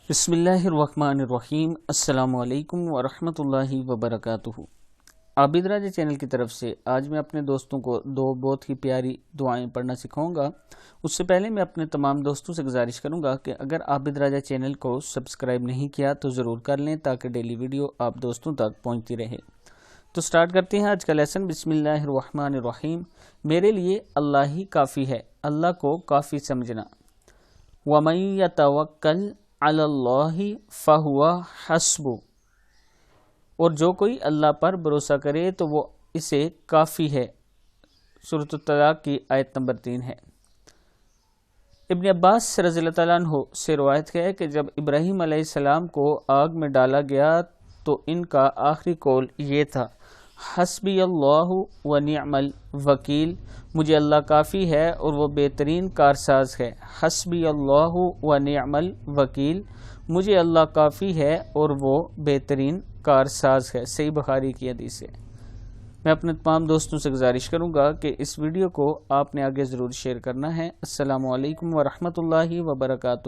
बिस्मिल्लाहिर्रहमानिर्रहीम। अस्सलामु अलैकुम वरहमतुल्लाहि वबरकातुहू। आबिद राजा चैनल की तरफ से आज मैं अपने दोस्तों को दो बहुत ही प्यारी दुआएं पढ़ना सिखाऊंगा। उससे पहले मैं अपने तमाम दोस्तों से गुजारिश करूंगा कि अगर आबिद राजा चैनल को सब्सक्राइब नहीं किया तो ज़रूर कर लें ताकि डेली वीडियो आप दोस्तों तक पहुंचती रहे। तो स्टार्ट करते हैं आज का लेसन। बिस्मिल्लाहिर्रहमानिर्रहीम। मेरे लिए अल्लाह ही काफ़ी है, अल्लाह को काफ़ी समझना। वमन यतवक्कल अलल्लाहि फहुवा हस्बु, और जो कोई अल्लाह पर भरोसा करे तो वो इसे काफ़ी है। सूरत तलाक की आयत नंबर 3 है। इब्न अब्बास रज़ियल्लाहु तआला अन्हु से रवायत है कि जब इब्राहीम अलैहिस्सलाम को आग में डाला गया तो इनका आखिरी कौल ये था, हस्बी अल्लाहु व निअमल वकील, मुझे अल्लाह काफ़ी है और वो बेहतरीन कारसाज है। हस्बी अल्लाहु व निअमल वकील, मुझे अल्लाह काफ़ी है और वो बेहतरीन कारसाज है। सही बुखारी की हदीस है। मैं अपने तमाम दोस्तों से गुजारिश करूँगा कि इस वीडियो को आपने आगे ज़रूर शेयर करना है। अस्सलामु अलैकुम व रहमतुल्लाहि व बरकातुहू।